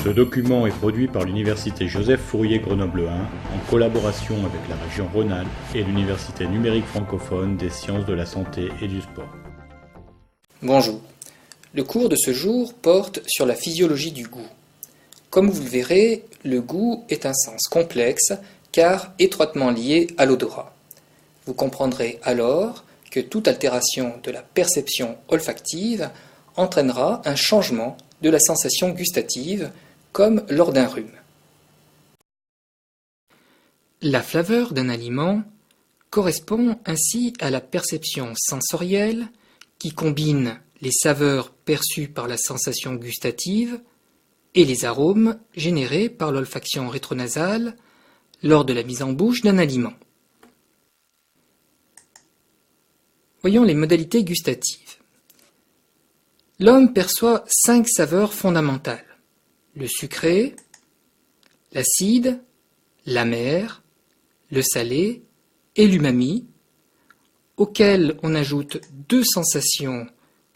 Ce document est produit par l'Université Joseph Fourier Grenoble 1 en collaboration avec la région Rhône-Alpes et l'Université numérique francophone des sciences de la santé et du sport. Bonjour. Le cours de ce jour porte sur la physiologie du goût. Comme vous le verrez, le goût est un sens complexe car étroitement lié à l'odorat. Vous comprendrez alors que toute altération de la perception olfactive entraînera un changement de la sensation gustative, comme lors d'un rhume. La flaveur d'un aliment correspond ainsi à la perception sensorielle qui combine les saveurs perçues par la sensation gustative et les arômes générés par l'olfaction rétronasale lors de la mise en bouche d'un aliment. Voyons les modalités gustatives. L'homme perçoit 5 saveurs fondamentales: le sucré, l'acide, l'amer, le salé et l'umami, auxquels on ajoute 2 sensations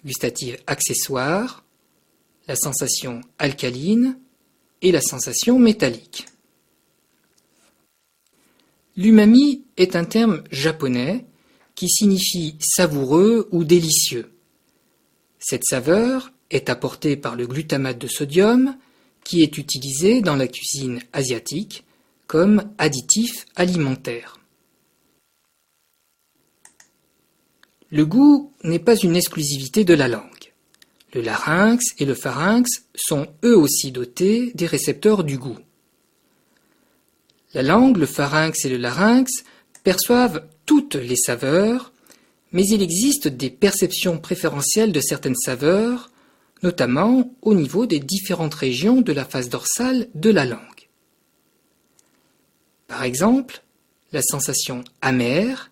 gustatives accessoires, la sensation alcaline et la sensation métallique. L'umami est un terme japonais qui signifie savoureux ou délicieux. Cette saveur est apportée par le glutamate de sodium qui est utilisé dans la cuisine asiatique comme additif alimentaire. Le goût n'est pas une exclusivité de la langue. Le larynx et le pharynx sont eux aussi dotés des récepteurs du goût. La langue, le pharynx et le larynx perçoivent toutes les saveurs, mais il existe des perceptions préférentielles de certaines saveurs, notamment au niveau des différentes régions de la face dorsale de la langue. Par exemple, la sensation amère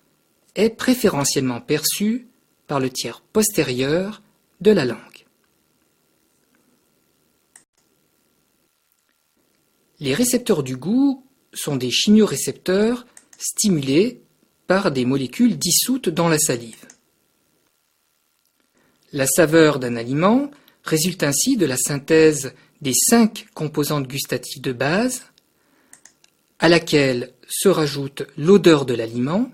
est préférentiellement perçue par le tiers postérieur de la langue. Les récepteurs du goût sont des chimiorécepteurs stimulés par des molécules dissoutes dans la salive. La saveur d'un aliment résulte ainsi de la synthèse des 5 composantes gustatives de base, à laquelle se rajoute l'odeur de l'aliment,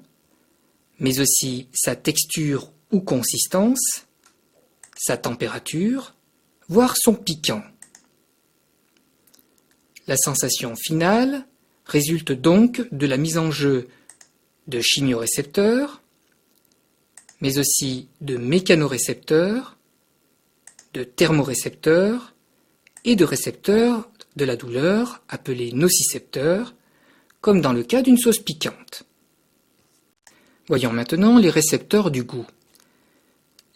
mais aussi sa texture ou consistance, sa température, voire son piquant. La sensation finale résulte donc de la mise en jeu de chimiorécepteurs, mais aussi de mécanorécepteurs, de thermorécepteurs et de récepteurs de la douleur appelés nocicepteurs, comme dans le cas d'une sauce piquante. Voyons maintenant les récepteurs du goût.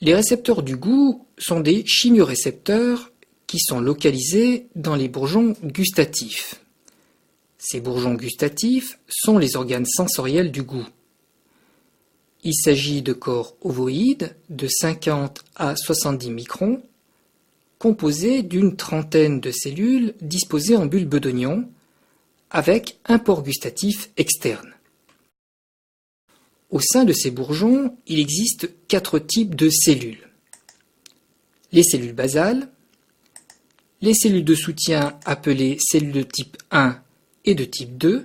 Les récepteurs du goût sont des chimiorécepteurs qui sont localisés dans les bourgeons gustatifs. Ces bourgeons gustatifs sont les organes sensoriels du goût. Il s'agit de corps ovoïdes de 50 à 70 microns, composés d'une trentaine de cellules disposées en bulbes d'oignon, avec un port gustatif externe. Au sein de ces bourgeons, il existe 4 types de cellules. Les cellules basales, les cellules de soutien appelées cellules de type 1 et de type 2,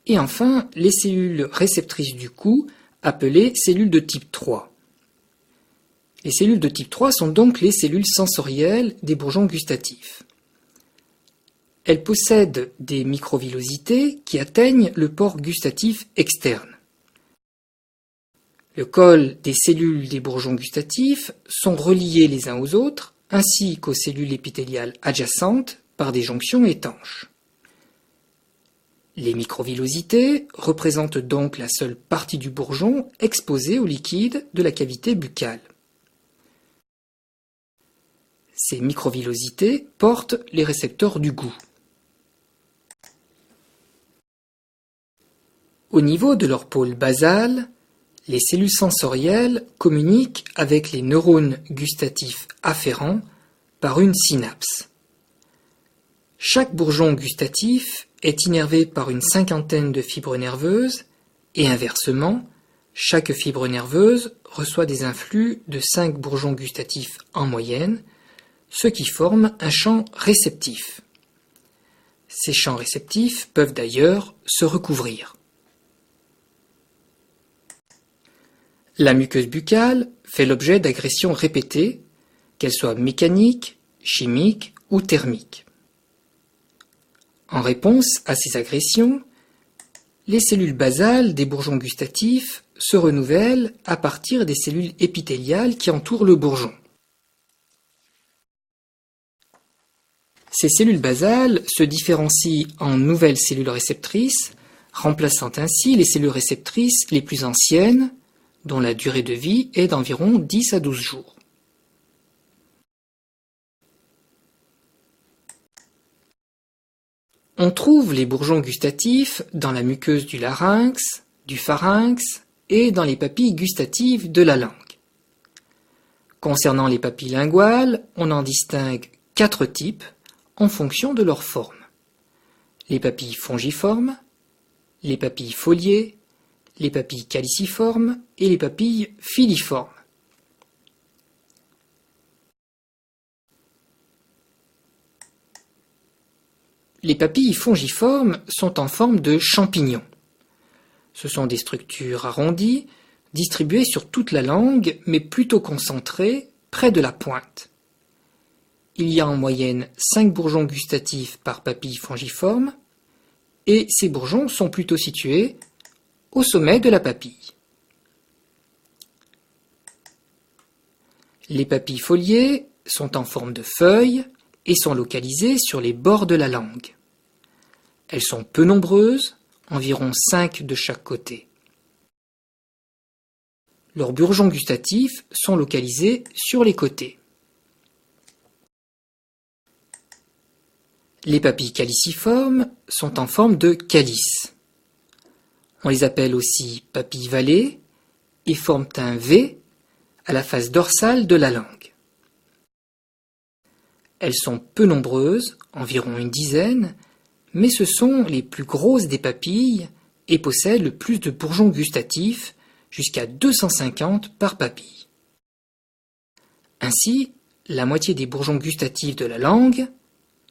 et enfin les cellules réceptrices du goût appelées cellules de type 3. Les cellules de type 3 sont donc les cellules sensorielles des bourgeons gustatifs. Elles possèdent des microvillosités qui atteignent le port gustatif externe. Le col des cellules des bourgeons gustatifs sont reliés les uns aux autres ainsi qu'aux cellules épithéliales adjacentes par des jonctions étanches. Les microvillosités représentent donc la seule partie du bourgeon exposée au liquide de la cavité buccale. Ces microvillosités portent les récepteurs du goût. Au niveau de leur pôle basal, les cellules sensorielles communiquent avec les neurones gustatifs afférents par une synapse. Chaque bourgeon gustatif est innervé par une cinquantaine de fibres nerveuses et inversement, chaque fibre nerveuse reçoit des influx de 5 bourgeons gustatifs en moyenne, ce qui forme un champ réceptif. Ces champs réceptifs peuvent d'ailleurs se recouvrir. La muqueuse buccale fait l'objet d'agressions répétées, qu'elles soient mécaniques, chimiques ou thermiques. En réponse à ces agressions, les cellules basales des bourgeons gustatifs se renouvellent à partir des cellules épithéliales qui entourent le bourgeon. Ces cellules basales se différencient en nouvelles cellules réceptrices, remplaçant ainsi les cellules réceptrices les plus anciennes, dont la durée de vie est d'environ 10 à 12 jours. On trouve les bourgeons gustatifs dans la muqueuse du larynx, du pharynx et dans les papilles gustatives de la langue. Concernant les papilles linguales, on en distingue 4 types en fonction de leur forme. Les papilles fongiformes, les papilles foliées, les papilles caliciformes et les papilles filiformes. Les papilles fongiformes sont en forme de champignons. Ce sont des structures arrondies, distribuées sur toute la langue, mais plutôt concentrées près de la pointe. Il y a en moyenne 5 bourgeons gustatifs par papille fongiforme, et ces bourgeons sont plutôt situés au sommet de la papille. Les papilles foliées sont en forme de feuilles et sont localisées sur les bords de la langue. Elles sont peu nombreuses, environ 5 de chaque côté. Leurs bourgeons gustatifs sont localisés sur les côtés. Les papilles caliciformes sont en forme de calice. On les appelle aussi papilles vallées et forment un V à la face dorsale de la langue. Elles sont peu nombreuses, environ une dizaine, mais ce sont les plus grosses des papilles et possèdent le plus de bourgeons gustatifs, jusqu'à 250 par papille. Ainsi, la moitié des bourgeons gustatifs de la langue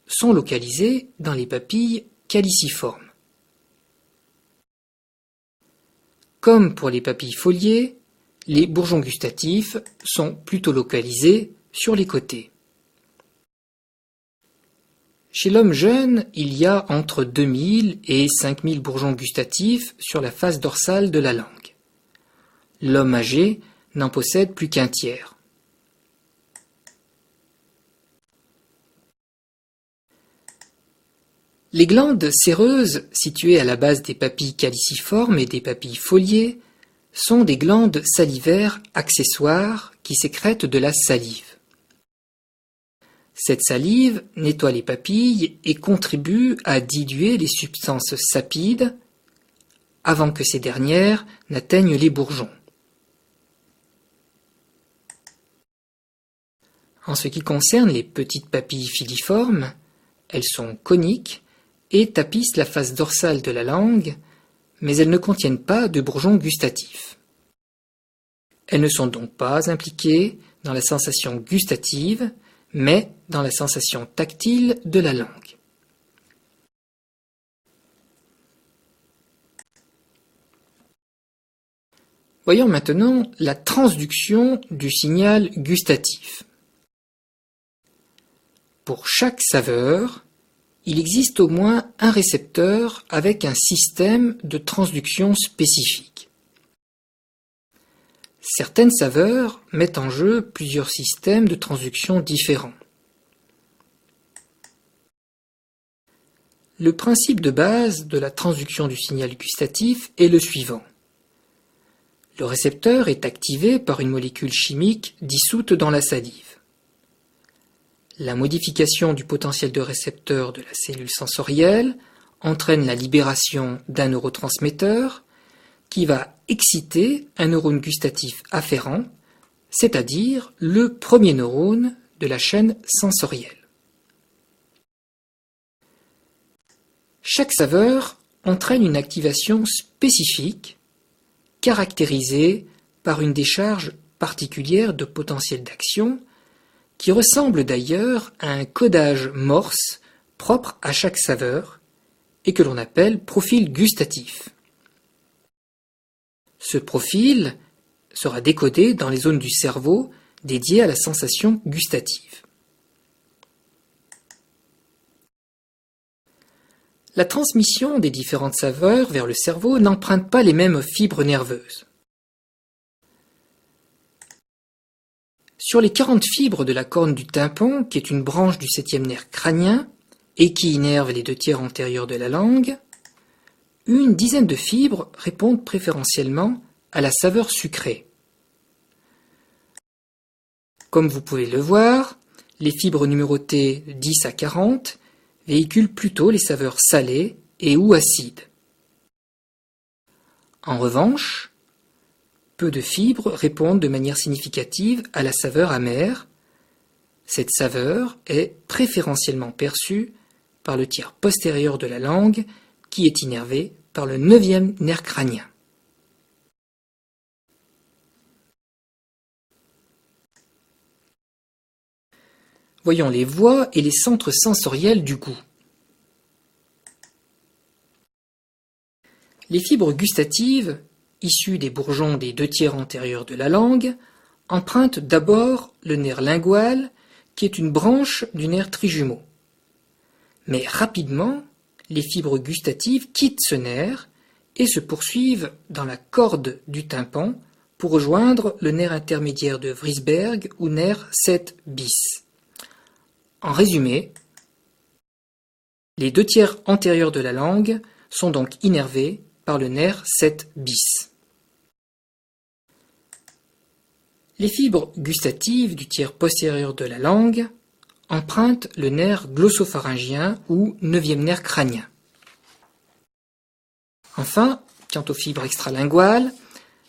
sont localisés dans les papilles caliciformes. Comme pour les papilles foliées, les bourgeons gustatifs sont plutôt localisés sur les côtés. Chez l'homme jeune, il y a entre 2000 et 5000 bourgeons gustatifs sur la face dorsale de la langue. L'homme âgé n'en possède plus qu'un tiers. Les glandes séreuses situées à la base des papilles caliciformes et des papilles foliées sont des glandes salivaires accessoires qui sécrètent de la salive. Cette salive nettoie les papilles et contribue à diluer les substances sapides avant que ces dernières n'atteignent les bourgeons. En ce qui concerne les petites papilles filiformes, elles sont coniques et tapissent la face dorsale de la langue, mais elles ne contiennent pas de bourgeons gustatifs. Elles ne sont donc pas impliquées dans la sensation gustative, mais dans la sensation tactile de la langue. Voyons maintenant la transduction du signal gustatif. Pour chaque saveur, il existe au moins un récepteur avec un système de transduction spécifique. Certaines saveurs mettent en jeu plusieurs systèmes de transduction différents. Le principe de base de la transduction du signal gustatif est le suivant. Le récepteur est activé par une molécule chimique dissoute dans la salive. La modification du potentiel de récepteur de la cellule sensorielle entraîne la libération d'un neurotransmetteur qui va exciter un neurone gustatif afférent, c'est-à-dire le premier neurone de la chaîne sensorielle. Chaque saveur entraîne une activation spécifique caractérisée par une décharge particulière de potentiel d'action qui ressemble d'ailleurs à un codage Morse propre à chaque saveur et que l'on appelle profil gustatif. Ce profil sera décodé dans les zones du cerveau dédiées à la sensation gustative. La transmission des différentes saveurs vers le cerveau n'emprunte pas les mêmes fibres nerveuses. Sur les 40 fibres de la corne du tympan, qui est une branche du 7e nerf crânien et qui innerve les 2/3 antérieurs de la langue, une dizaine de fibres répondent préférentiellement à la saveur sucrée. Comme vous pouvez le voir, les fibres numérotées de 10 à 40 véhiculent plutôt les saveurs salées et ou acides. En revanche, peu de fibres répondent de manière significative à la saveur amère. Cette saveur est préférentiellement perçue par le tiers postérieur de la langue qui est innervé par le 9e nerf crânien. Voyons les voies et les centres sensoriels du goût. Les fibres gustatives, issues des bourgeons des 2/3 antérieurs de la langue, empruntent d'abord le nerf lingual, qui est une branche du nerf trijumeau. Mais rapidement, les fibres gustatives quittent ce nerf et se poursuivent dans la corde du tympan pour rejoindre le nerf intermédiaire de Vrisberg ou nerf 7 bis. En résumé, les 2/3 antérieurs de la langue sont donc innervés par le nerf 7 bis. Les fibres gustatives du tiers postérieur de la langue empruntent le nerf glossopharyngien ou 9e nerf crânien. Enfin, quant aux fibres extralinguales,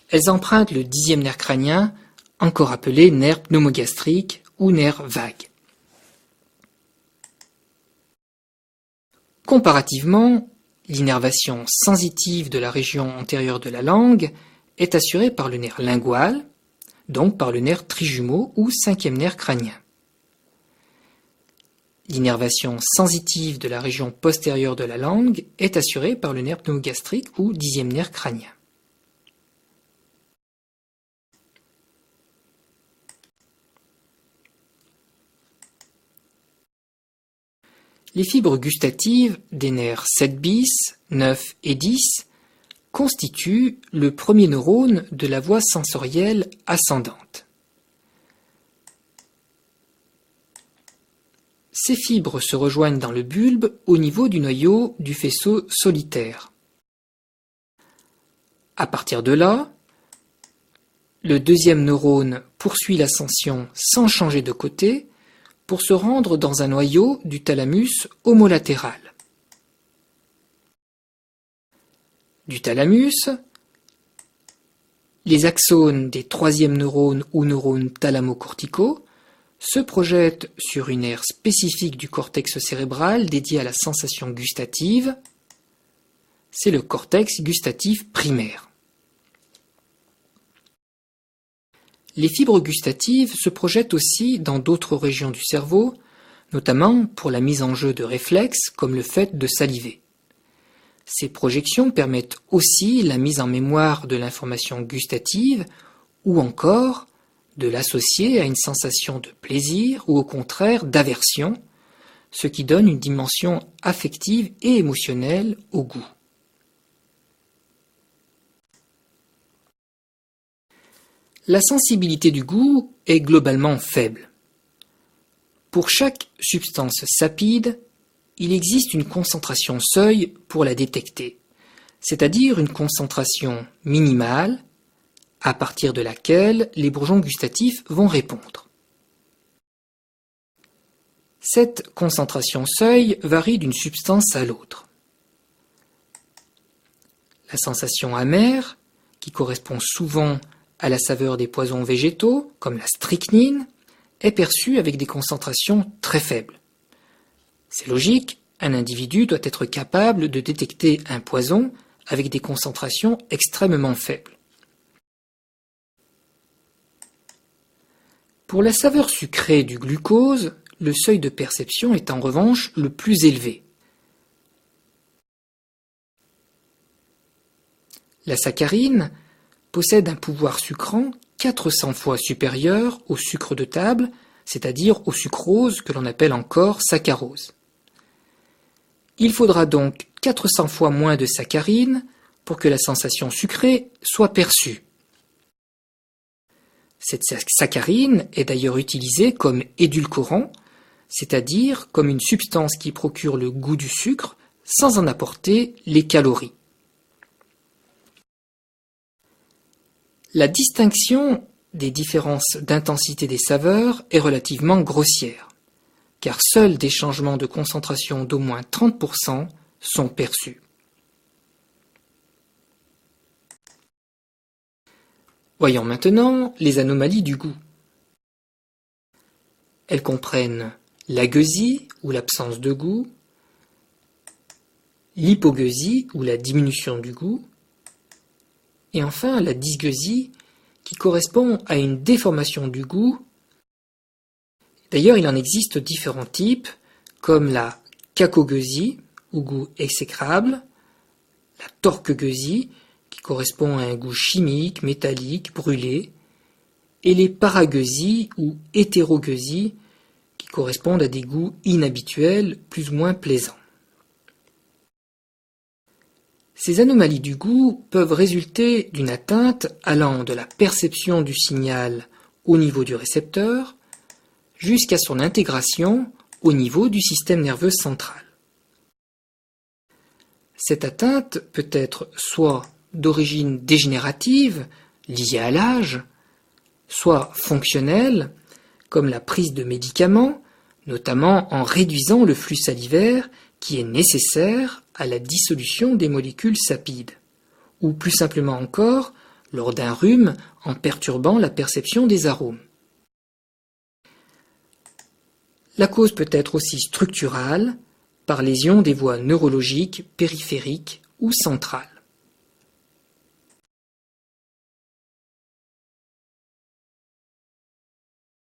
elles empruntent le 10e nerf crânien, encore appelé nerf pneumogastrique ou nerf vague. Comparativement, l'innervation sensitive de la région antérieure de la langue est assurée par le nerf lingual, donc par le nerf trijumeau ou 5e nerf crânien. L'innervation sensitive de la région postérieure de la langue est assurée par le nerf pneumogastrique ou 10e nerf crânien. Les fibres gustatives des nerfs 7 bis, 9 et 10 constituent le premier neurone de la voie sensorielle ascendante. Ces fibres se rejoignent dans le bulbe au niveau du noyau du faisceau solitaire. À partir de là, le deuxième neurone poursuit l'ascension sans changer de côté pour se rendre dans un noyau du thalamus homolatéral. Du thalamus, les axones des troisièmes neurones ou neurones thalamo-corticaux se projettent sur une aire spécifique du cortex cérébral dédié à la sensation gustative. C'est le cortex gustatif primaire. Les fibres gustatives se projettent aussi dans d'autres régions du cerveau, notamment pour la mise en jeu de réflexes comme le fait de saliver. Ces projections permettent aussi la mise en mémoire de l'information gustative ou encore de l'associer à une sensation de plaisir ou au contraire d'aversion, ce qui donne une dimension affective et émotionnelle au goût. La sensibilité du goût est globalement faible. Pour chaque substance sapide, il existe une concentration seuil pour la détecter, c'est-à-dire une concentration minimale à partir de laquelle les bourgeons gustatifs vont répondre. Cette concentration seuil varie d'une substance à l'autre. La sensation amère, qui correspond souvent à la saveur des poisons végétaux, comme la strychnine, est perçue avec des concentrations très faibles. C'est logique, un individu doit être capable de détecter un poison avec des concentrations extrêmement faibles. Pour la saveur sucrée du glucose, le seuil de perception est en revanche le plus élevé. La saccharine possède un pouvoir sucrant 400 fois supérieur au sucre de table, c'est-à-dire au sucrose que l'on appelle encore saccharose. Il faudra donc 400 fois moins de saccharine pour que la sensation sucrée soit perçue. Cette saccharine est d'ailleurs utilisée comme édulcorant, c'est-à-dire comme une substance qui procure le goût du sucre sans en apporter les calories. La distinction des différences d'intensité des saveurs est relativement grossière, car seuls des changements de concentration d'au moins 30% sont perçus. Voyons maintenant les anomalies du goût. Elles comprennent l'agueusie ou l'absence de goût, l'hypogueusie ou la diminution du goût, et enfin la dysgueusie qui correspond à une déformation du goût. D'ailleurs, il en existe différents types, comme la cacogueusie, ou goût exécrable, la torquegueusie, qui correspond à un goût chimique, métallique, brûlé, et les paragueusies ou hétérogueusies, qui correspondent à des goûts inhabituels, plus ou moins plaisants. Ces anomalies du goût peuvent résulter d'une atteinte allant de la perception du signal au niveau du récepteur jusqu'à son intégration au niveau du système nerveux central. Cette atteinte peut être soit d'origine dégénérative, liée à l'âge, soit fonctionnelle, comme la prise de médicaments, notamment en réduisant le flux salivaire qui est nécessaire à la dissolution des molécules sapides, ou plus simplement encore, lors d'un rhume, en perturbant la perception des arômes. La cause peut être aussi structurale, par lésion des voies neurologiques périphériques ou centrales.